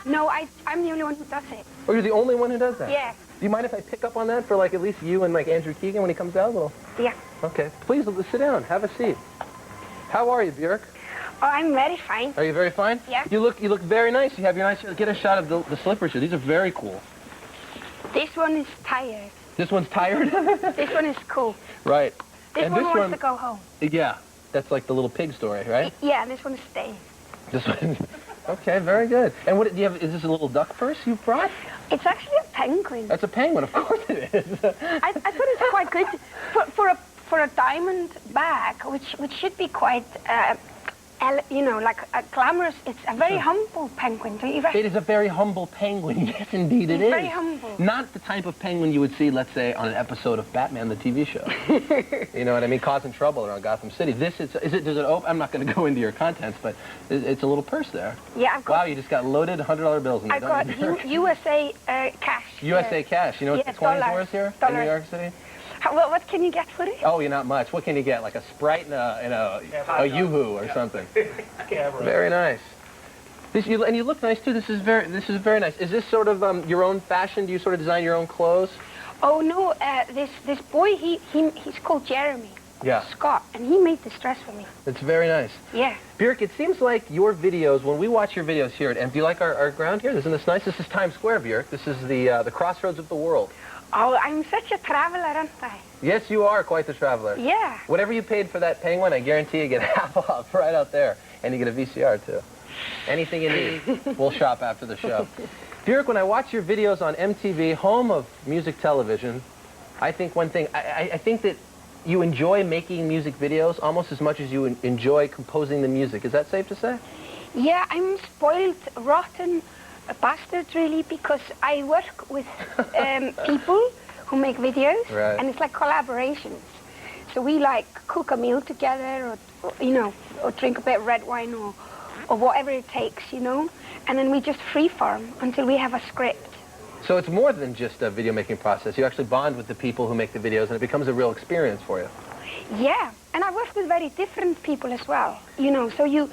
No, I'm the only one who does it. Oh, you're the only one who does that? Yeah. Do you mind if I pick up on that for, like, at least you and, like, Andrew Keegan when he comes out? Well, yeah. Okay. Please, sit down. Have a seat. How are you, Bjork? Oh, I'm very fine. Are you very fine? Yeah. You look very nice. You have your nice... Get a shot of the slippers here. These are very cool. This one is tired. This one's tired? This one is cool. Right. This one wants to go home. Yeah. That's like the little pig story, right? Yeah, and this one is staying. This one... Okay, very good. And what do you have? Is this a little duck purse you brought? It's actually a penguin. That's a penguin, of course it is. I thought it's quite good for a diamond bag, which should be quite, like a glamorous. It's a very humble penguin, don't you reckon? It is a very humble penguin. Yes, indeed it is. Very humble. Not the type of penguin you would see, let's say, on an episode of Batman, the TV show. You know what I mean? Causing trouble around Gotham City. Does it open? I'm not going to go into your contents, but it's a little purse there. Yeah, wow, you just got loaded $100 bills in there. I got USA cash. USA cash. You know what the 20's worth here in New York City? What can you get for it? Oh, not much. What can you get? Like a Sprite and a Yoo-hoo or something. Very nice. And you look nice too. This is very nice. Is this sort of your own fashion? Do you sort of design your own clothes? Oh no, this boy he's called Jeremy. Yeah. Scott, and he made this dress for me. It's very nice. Yeah. Bjork, it seems like your videos, when we watch your videos here, and do you like our ground here? Isn't this nice? This is Times Square, Bjork. This is the crossroads of the world. Oh, I'm such a traveler, aren't I? Yes, you are quite the traveler. Yeah. Whatever you paid for that penguin, I guarantee you get half off right out there. And you get a VCR, too. Anything you need, we'll shop after the show. Bjork, when I watch your videos on MTV, home of music television, I think one thing, I think that you enjoy making music videos almost as much as you enjoy composing the music. Is that safe to say? Yeah, I'm spoiled, rotten bastard, really, because I work with people who make videos, right. And it's like collaborations. So we like cook a meal together, or drink a bit of red wine, or whatever it takes, and then we just freeform until we have a script. So it's more than just a video making process. You actually bond with the people who make the videos, and it becomes a real experience for you. Yeah, and I work with very different people as well, so you,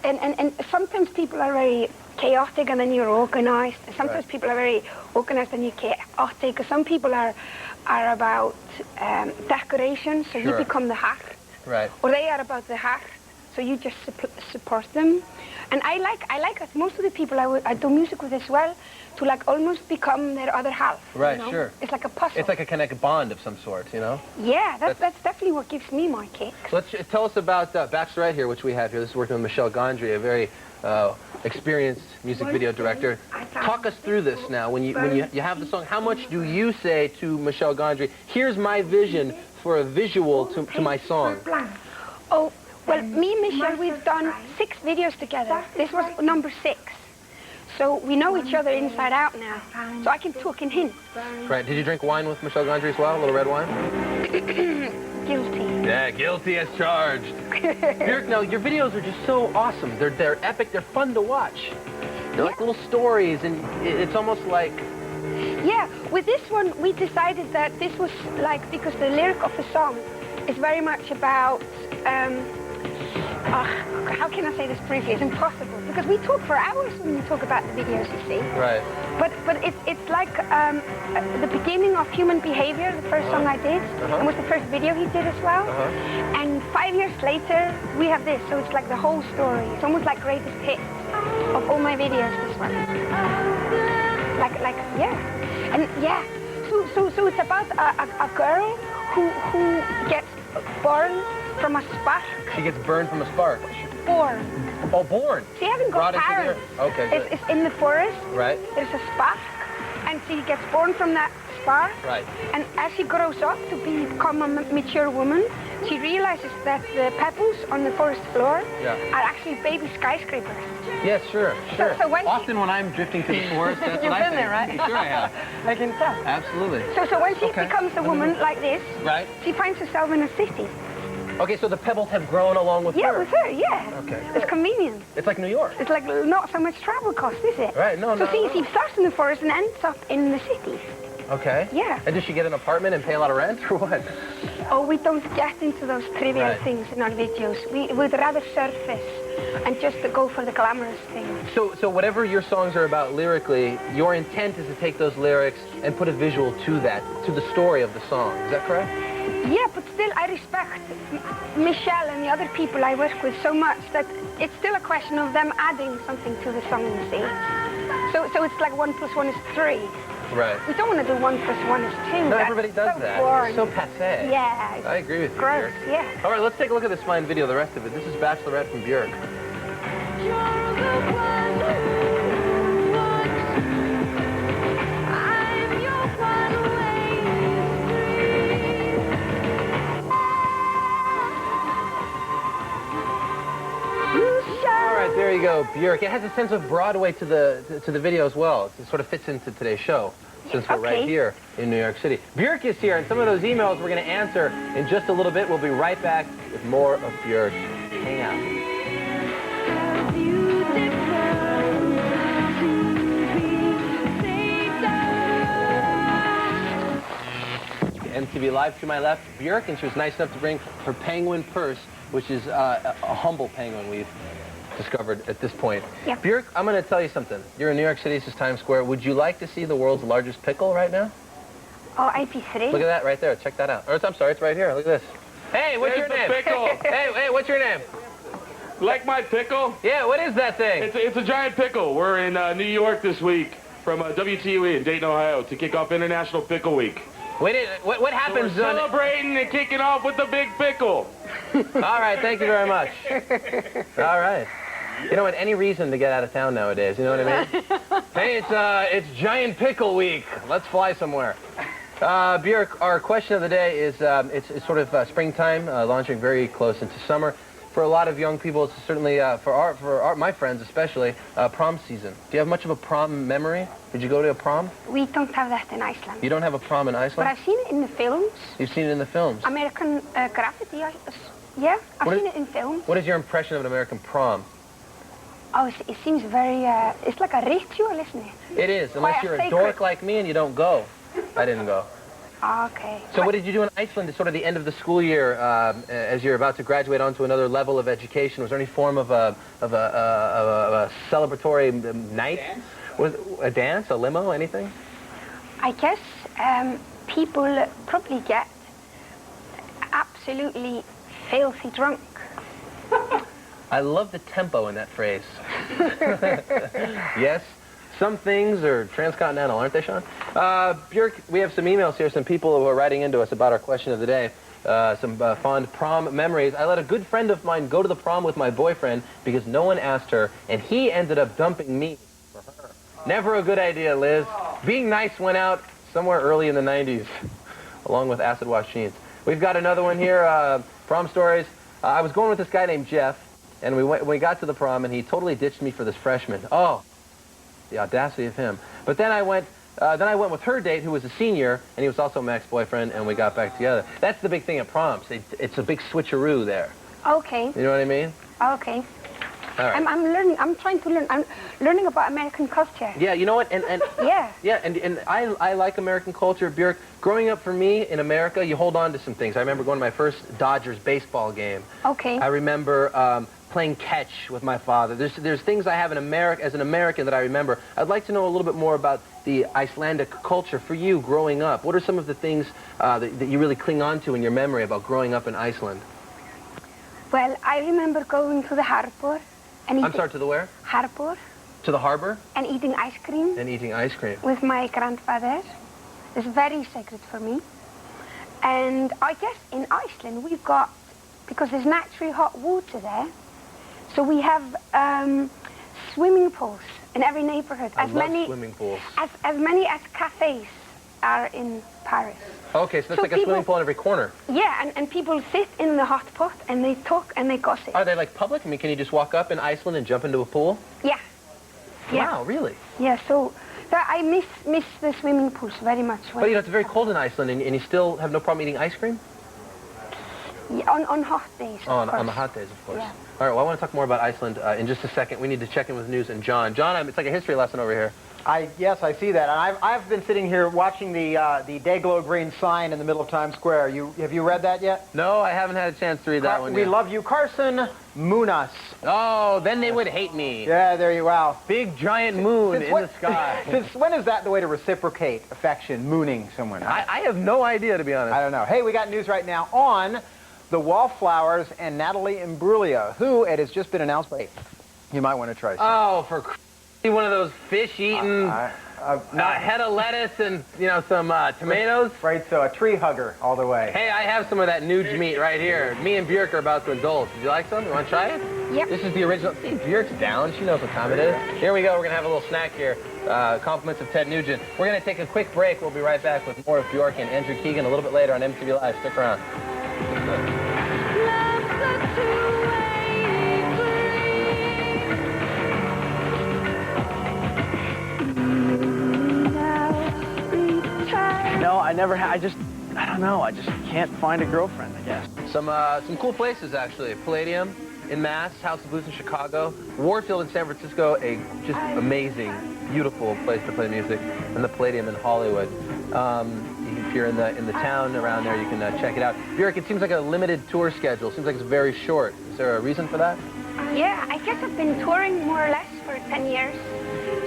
and sometimes people are very chaotic and then you're organized. Sometimes right. people are very organized and you're chaotic. Some people are about decoration, so sure. you become the heart. Right. Or they are about the heart, so you just support them. And I like that most of the people I do music with as well, to like almost become their other half. Right, sure. It's like a puzzle. It's like a connected bond of some sort, Yeah, that's definitely what gives me my kick. So tell us about Bachelorette right here, which we have here. This is working with Michelle Gondry, a very experienced music video director. Talk us through this now. When you have the song, how much do you say to Michelle Gondry, here's my vision for a visual to my song? Oh, well, me and Michelle, we've done 6 videos together. This was number 6. So we know each other inside out now. So I can talk in hints. Right. Did you drink wine with Michelle Gondry as well? A little red wine? Guilty. Yeah, guilty as charged. Bjork, now, your videos are just so awesome. They're epic. They're fun to watch. They're like little stories, and it's almost like... Yeah, with this one, we decided that this was like, because the lyric of the song is very much about... how can I say this briefly? It's impossible, because we talk for hours when we talk about the videos, you see. Right. But it's like the beginning of Human Behavior, the first song I did, and was the first video he did as well. And 5 years later, we have this, so it's like the whole story. It's almost like greatest hits of all my videos, this one. Yeah. And yeah, so it's about a girl who gets born from a spark. She gets burned from a spark. Born. Oh, born. She hasn't got parents. Okay, good. It's in the forest. Right. There's a spark, and she gets born from that spark. Right. And as she grows up to become a mature woman, she realizes that the pebbles on the forest floor are actually baby skyscrapers. Yes, sure. So Often when I'm drifting through the forest, that's what I think. You've been there, right? Sure I have. I can tell. Absolutely. So when she becomes a woman like this, right, she finds herself in a city. Okay, so the pebbles have grown along with her? Yeah, with her, yeah. Okay. It's convenient. It's like New York. It's like not so much travel cost, is it? Right, no. So she starts in the forest and ends up in the city. Okay. Yeah. And does she get an apartment and pay a lot of rent, or what? Oh, we don't get into those trivial things in our videos. We'd rather surface and just to go for the glamorous thing. So whatever your songs are about lyrically, your intent is to take those lyrics and put a visual to that, to the story of the song. Is that correct? Yeah, but still I respect Michelle and the other people I work with so much that it's still a question of them adding something to the song, you see. So it's like 1 + 1 is 3. Right. We don't want to do 1 + 1 is 2. No, everybody does so that. Boring. It's so passé. Yeah. I agree with you, Gross, Bjork. yeah. All right, let's take a look at this fine video, the rest of it. This is Bachelorette from Bjork. There you go, Bjork. It has a sense of Broadway to the video as well. It sort of fits into today's show, since we're right here in New York City. Bjork is here, and some of those emails we're going to answer in just a little bit. We'll be right back with more of Bjork. Hang out. MTV Live to my left, Bjork, and she was nice enough to bring her penguin purse, which is a humble penguin we've discovered at this point. Yep. Bjork, I'm going to tell you something. You're in New York City, this is Times Square. Would you like to see the world's largest pickle right now? Oh, I'd be thrilled. Look at that right there. Check that out. Or I'm sorry, it's right here. Look at this. Hey, what's your name? Pickle. Hey, what's your name? Like my pickle? Yeah, what is that thing? It's a giant pickle. We're in New York this week from WTUE in Dayton, Ohio to kick off International Pickle Week. Wait, what happens So we're celebrating and kicking off with the big pickle. All right, thank you very much. All right. You know what? Any reason to get out of town nowadays, you know what I mean? Hey, it's Giant Pickle Week. Let's fly somewhere. Bjork, our question of the day is, it's sort of springtime, launching very close into summer. For a lot of young people, it's certainly, for my friends especially, prom season. Do you have much of a prom memory? Did you go to a prom? We don't have that in Iceland. You don't have a prom in But Iceland? I've seen it in the films. You've seen it in the films? American Graffiti, yeah, I've seen it in films. What is your impression of an American prom? Oh, it seems very, it's like a ritual, isn't it? It is, unless you're a sacred. dork like me and you don't go. I didn't go. Okay. So what did you do in Iceland at sort of the end of the school year, as you're about to graduate onto another level of education? Was there any form of a celebratory night? Was a dance, a limo, anything? I guess people probably get absolutely filthy drunk. I love the tempo in that phrase. Yes, some things are transcontinental, aren't they, Sean? Bjork, we have some emails here, some people who are writing into us about our question of the day. Some fond prom memories. I let a good friend of mine go to the prom with my boyfriend because no one asked her, and he ended up dumping me for her. Never a good idea, Liz. Being nice went out somewhere early in the 90s, along with acid wash jeans. We've got another one here, prom stories. I was going with this guy named Jeff, and we got to the prom, and he totally ditched me for this freshman. Oh, the audacity of him. But then I went with her date, who was a senior, and he was also my ex-boyfriend, and we got back together. That's the big thing at proms. It's a big switcheroo there. Okay. You know what I mean? Okay. All right. I'm learning. I'm trying to learn. I'm learning about American culture. Yeah, you know what? And Yeah. Yeah, and I like American culture, Bjork. Growing up for me in America, you hold on to some things. I remember going to my first Dodgers baseball game. Okay. I remember playing catch with my father. There's things I have in America as an American that I remember. I'd like to know a little bit more about the Icelandic culture for you growing up. What are some of the things that you really cling on to in your memory about growing up in Iceland? Well, I remember going to the harbor and I'm sorry, to the where? Harbor. To the harbor? And eating ice cream. And eating ice cream. With my grandfather. It's very sacred for me. And I guess in Iceland we've got, because there's naturally hot water there, so we have swimming pools in every neighborhood. I love swimming pools. As many as cafes are in Paris. Okay, so that's like a swimming pool in every corner. Yeah, and people sit in the hot pot and they talk and they gossip. Are they like public? I mean, can you just walk up in Iceland and jump into a pool? Yeah. Yeah. Wow, really? Yeah, so I miss the swimming pools very much. But you know, it's very cold in Iceland and you still have no problem eating ice cream? Yeah, on hot days. On the hot days, of course. Yeah. All right, well, I want to talk more about Iceland in just a second. We need to check in with news and John. John, it's like a history lesson over here. Yes, I see that. And I've been sitting here watching the Dayglow green sign in the middle of Times Square. Have you read that yet? No, I haven't had a chance to read that one yet. We love you, Carson Munas. Oh, then they would hate me. Yeah, there you are. Big giant moon in the sky. Since when is that the way to reciprocate affection, mooning someone? I have no idea, to be honest. I don't know. Hey, we got news right now on the Wallflowers and Natalie Imbruglia, who it has just been announced by. You might want to try some. Oh, for one of those fish-eating, head of lettuce and, some tomatoes. Right, so a tree hugger all the way. Hey, I have some of that Nuge meat right here. Me and Bjork are about to indulge. Would you like some? You want to try it? Yep. This is the original. See, Bjork's down. She knows what time it is. Here we go. We're going to have a little snack here. Compliments of Ted Nugent. We're going to take a quick break. We'll be right back with more of Bjork and Andrew Keegan a little bit later on MTV Live. Stick around. No, I never had. I don't know. I just can't find a girlfriend, I guess. Some cool places, actually. Palladium in Mass, House of Blues in Chicago, Warfield in San Francisco, a just amazing, beautiful place to play music, and the Palladium in Hollywood. If you're in the town around there, you can check it out. Bjork, it seems like a limited tour schedule. Seems like it's very short. Is there a reason for that? Yeah, I guess I've been touring more or less for 10 years.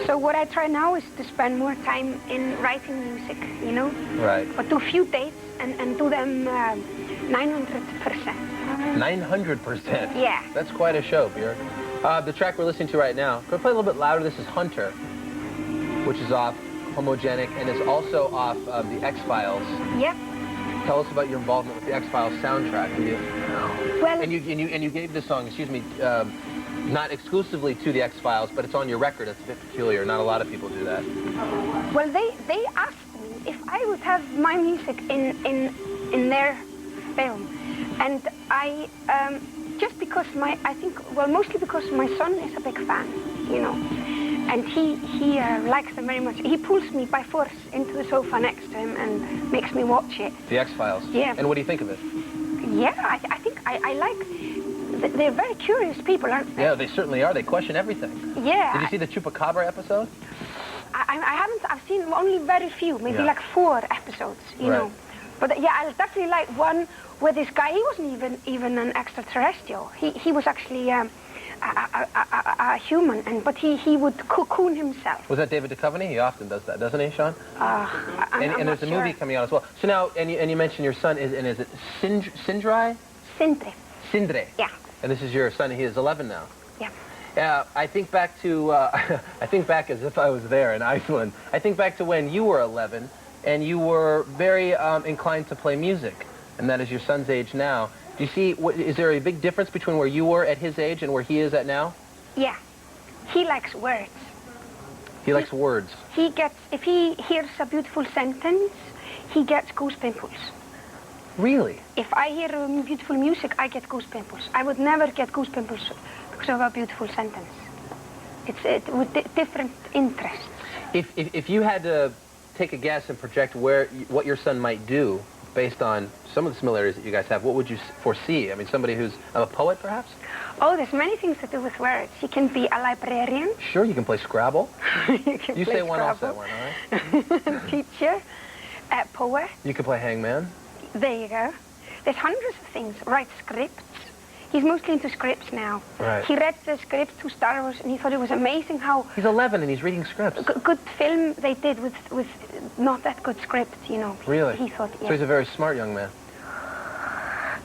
So what I try now is to spend more time in writing music, Right. But do few dates and do them 900%. 900%? Yeah. That's quite a show, Bjork. The track we're listening to right now, can we play a little bit louder? This is Hunter, which is off Homogenic and is also off the X-Files. Yep. Tell us about your involvement with the X-Files soundtrack. Well, and you gave this song, not exclusively to the X-Files, but it's on your record. That's a bit peculiar. Not a lot of people do that. well, they asked me if I would have my music in their film, and I just because mostly because my son is a big fan, and he likes them very much. He pulls me by force into the sofa next to him and makes me watch it. The X-Files. Yeah. And what do you think of it? Yeah, I think I like. They're very curious people, aren't they? Yeah, they certainly are. They question everything. Yeah. Did you see the Chupacabra episode? I haven't. I've seen only very few, maybe like 4 episodes, you know. But yeah, I definitely like one where this guy. He wasn't even an extraterrestrial. He was actually a human, but he would cocoon himself. Was that David Duchovny? He often does that, doesn't he, Sean? I'm there's a not movie sure. coming out as well. So now, and you mentioned your son is it Sindri? Sindri. Sindri. Yeah. And this is your son. He is 11 now. Yeah. Yeah, I think back to, I think back as if I was there in Iceland. I think back to when you were 11 and you were very inclined to play music, and that is your son's age now. Do you see, is there a big difference between where you were at his age and where he is at now? Yeah. He likes words. He likes words. If he hears a beautiful sentence, he gets goosebumps. Really? If I hear beautiful music, I get goosebumps. I would never get goosebumps because of a beautiful sentence. It's with different interests. If you had to take a guess and project what your son might do based on some of the similarities that you guys have, what would you foresee? I mean, somebody who's a poet, perhaps? Oh, there's many things to do with words. He can be a librarian. Sure, you can play Scrabble. You say one, I'll say one, all right? Teacher, poet. You can play Hangman. There you go. There's hundreds of things. Write scripts. He's mostly into scripts now. Right. He read the script to Star Wars, and he thought it was amazing how He's 11 and he's reading scripts. good film they did with not that good scripts, Really? He thought, yeah. So he's a very smart young man.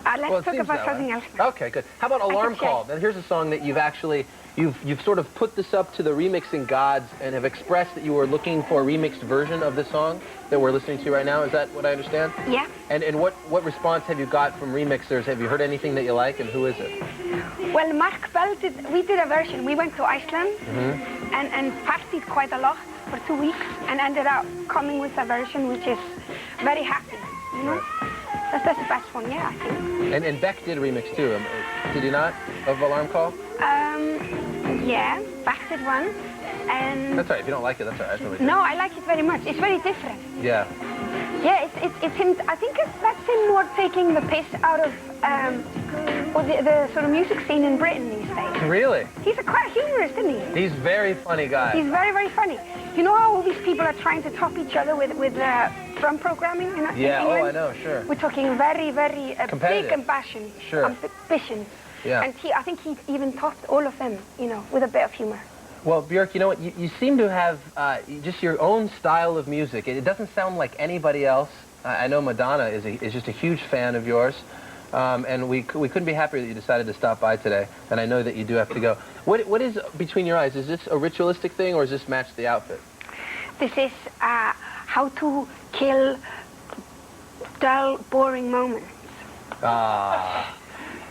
Let's talk about something else now. Okay, good. How about Alarm Call? Now, here's a song that you've sort of put this up to the remixing gods and have expressed that you were looking for a remixed version of this song that we're listening to right now. Is that what I understand? Yeah. And what response have you got from remixers? Have you heard anything that you like, and who is it? Well, Mark Bell we did a version. We went to Iceland and partied quite a lot for 2 weeks and ended up coming with a version which is very happy, Right. That's the best one, yeah, I think. And Beck did a remix too, did he not, of Alarm Call? Yeah, Beck did one. And That's all right. If you don't like it, that's all right. no, I like it very much. It's very different. Yeah. Yeah, it's him. I think that's him more taking the piss out of the sort of music scene in Britain these days. Really? He's quite a humorist, isn't he? He's a very funny guy. He's very, very funny. You know how all these people are trying to top each other with drum programming in Yeah, England? oh, I know, sure. We're talking very, very Competitive. big ambition. Sure. Ambition. Yeah. And I think he even topped all of them, you know, with a bit of humor. Well, Bjork, you know what? You seem to have just your own style of music. It doesn't sound like anybody else. I know Madonna is just a huge fan of yours. And we couldn't be happier that you decided to stop by today. And I know that you do have to go. What is between your eyes? Is this a ritualistic thing, or does this match the outfit? This is how to kill dull, boring moments. Ah.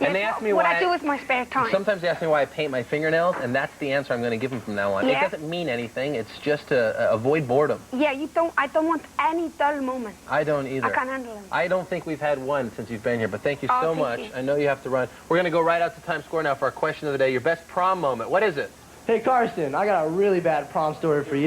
And they ask me what why I do with my spare time. Sometimes they ask me why I paint my fingernails, and that's the answer I'm going to give them from now on. Yeah. It doesn't mean anything. It's just to avoid boredom. Yeah, I don't want any dull moments. I don't either. I can't handle them. I don't think we've had one since you've been here, but thank you Oh, so thank much. you. I know you have to run. We're going to go right out to Times Square now for our question of the day. Your best prom moment. What is it? Hey, Karsten, I got a really bad prom story for you.